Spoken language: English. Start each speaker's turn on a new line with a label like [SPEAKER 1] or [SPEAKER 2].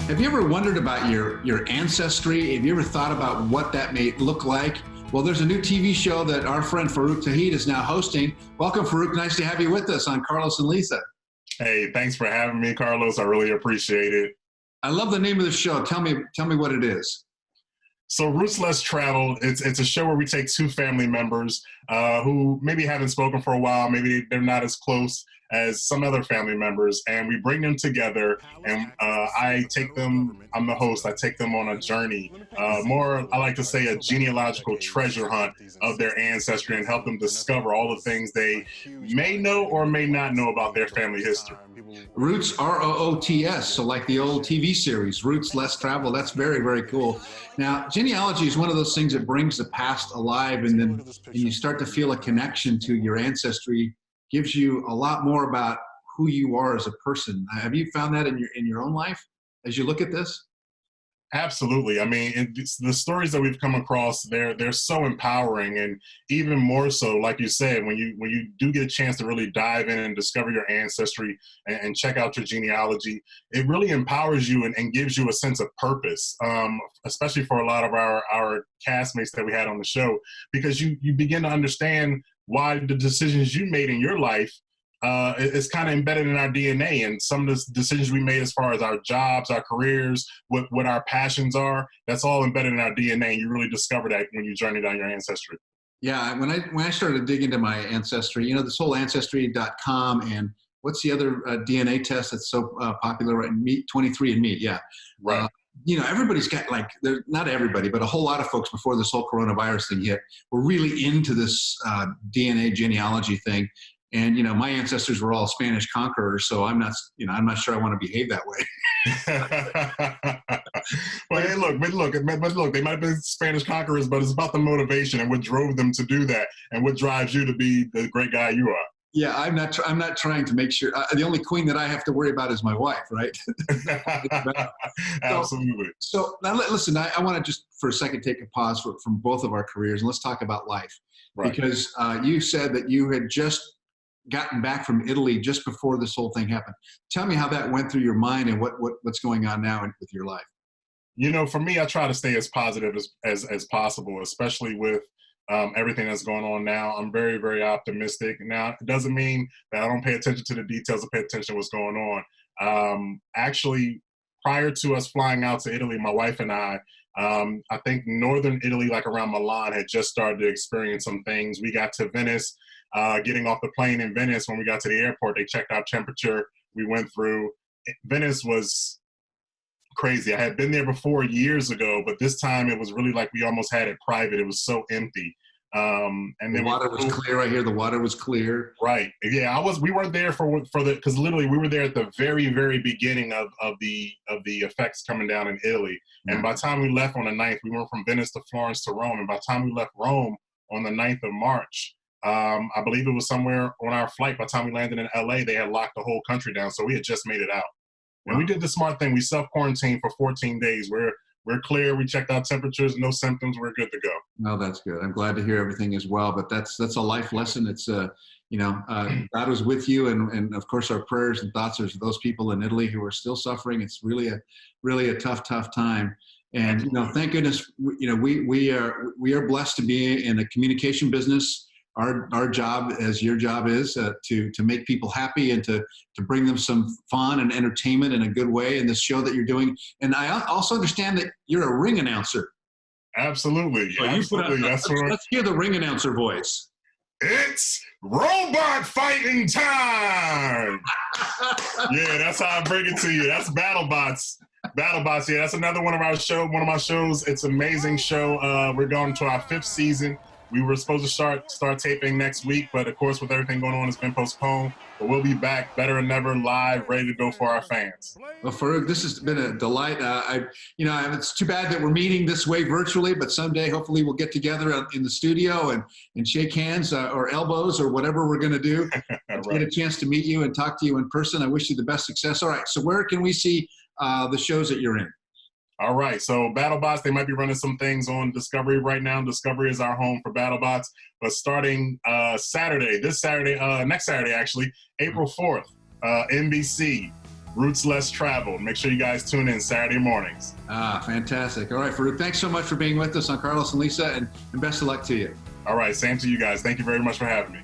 [SPEAKER 1] Have you ever wondered about your ancestry? Have you ever thought about what that may look like? Well, there's a new TV show that our friend Faruq Tauheed is now hosting. Welcome, Faruq. Nice to have you with us on Carlos and Lisa.
[SPEAKER 2] Hey, thanks for having me, Carlos. I really appreciate it.
[SPEAKER 1] I love the name of the show. Tell me what it is.
[SPEAKER 2] So Roots Less Traveled, it's a show where we take two family members who maybe haven't spoken for a while, maybe they're not as close as some other family members, and we bring them together, and I'm the host, I take them on a journey, more, I like to say, a genealogical treasure hunt of their ancestry and help them discover all the things they may know or may not know about their family history.
[SPEAKER 1] Roots, R-O-O-T-S, so like the old TV series, Roots Less Travel. That's very, very cool. Now, genealogy is one of those things that brings the past alive, and you start to feel a connection to your ancestry, gives you a lot more about who you are as a person. Have you found that in your own life as you look at this?
[SPEAKER 2] Absolutely. I mean, the stories that we've come across, they're so empowering, and even more so, like you said, when you do get a chance to really dive in and discover your ancestry and check out your genealogy, it really empowers you and gives you a sense of purpose, especially for a lot of our castmates that we had on the show, because you begin to understand why the decisions you made in your life is kind of embedded in our DNA, and some of the decisions we made as far as our jobs, our careers, what our passions are, that's all embedded in our DNA. And you really discover that when you journey down your ancestry.
[SPEAKER 1] Yeah, when I started to dig into my ancestry, this whole ancestry.com, and what's the other DNA test that's so popular right now? 23andMe, yeah.
[SPEAKER 2] Right.
[SPEAKER 1] Everybody's got, not everybody, but a whole lot of folks before this whole coronavirus thing hit were really into this DNA genealogy thing. And, my ancestors were all Spanish conquerors, so I'm not sure I want to behave that way.
[SPEAKER 2] Well, hey, look, they might have been Spanish conquerors, but it's about the motivation and what drove them to do that and what drives you to be the great guy you are.
[SPEAKER 1] Yeah, I'm not trying to make sure. The only queen that I have to worry about is my wife, right?
[SPEAKER 2] Absolutely.
[SPEAKER 1] So now listen, I want to just for a second take a pause from both of our careers, and let's talk about life. Right. Because you said that you had just gotten back from Italy just before this whole thing happened. Tell me how that went through your mind and what's going on now with your life.
[SPEAKER 2] For me, I try to stay as positive as possible, especially with everything that's going on now. I'm very, very optimistic. Now, it doesn't mean that I don't pay attention to the details or pay attention to what's going on. Actually, prior to us flying out to Italy, my wife and I think northern Italy, like around Milan, had just started to experience some things. We got to Venice, getting off the plane in Venice. When we got to the airport, they checked our temperature. We went through. Venice was crazy. I had been there before years ago, but this time it was really like we almost had it private. It was so empty. And then
[SPEAKER 1] the water was clear. I hear the water was clear.
[SPEAKER 2] Right. Yeah. We weren't there because literally we were there at the very, very beginning of the effects coming down in Italy. And by the time we left on the 9th, we went from Venice to Florence to Rome. And by the time we left Rome on the 9th of March, I believe it was somewhere on our flight. By the time we landed in LA, they had locked the whole country down. So we had just made it out. And we did the smart thing. We self-quarantined for 14 days. We're clear. We checked our temperatures, no symptoms. We're good to go.
[SPEAKER 1] No, that's good. I'm glad to hear everything as well. But that's a life lesson. It's God was with you, and of course our prayers and thoughts are for those people in Italy who are still suffering. It's really a tough time. And thank goodness, we are blessed to be in a communication business. Our job, as your job is, to make people happy and to bring them some fun and entertainment in a good way in this show that you're doing. And I also understand that you're a ring announcer.
[SPEAKER 2] Absolutely.
[SPEAKER 1] So
[SPEAKER 2] absolutely.
[SPEAKER 1] Let's hear the ring announcer voice.
[SPEAKER 2] It's robot fighting time. Yeah, that's how I bring it to you. That's BattleBots. BattleBots, yeah, that's another one of my shows. It's an amazing show. We're going to our 5th season. We were supposed to start taping next week, but of course, with everything going on, it's been postponed. But we'll be back, better than ever, live, ready to go for our fans.
[SPEAKER 1] Well, Faruq, this has been a delight. It's too bad that we're meeting this way virtually, but someday, hopefully, we'll get together in the studio and shake hands or elbows or whatever we're going to do. Right. Get a chance to meet you and talk to you in person. I wish you the best success. All right, so where can we see the shows that you're in?
[SPEAKER 2] All right, so BattleBots, they might be running some things on Discovery right now. Discovery is our home for BattleBots. But starting next Saturday actually, April 4th, NBC, Roots Less Traveled. Make sure you guys tune in Saturday mornings.
[SPEAKER 1] Fantastic. All right, Faruq, thanks so much for being with us on Carlos and Lisa, and best of luck to you.
[SPEAKER 2] All right, same to you guys. Thank you very much for having me.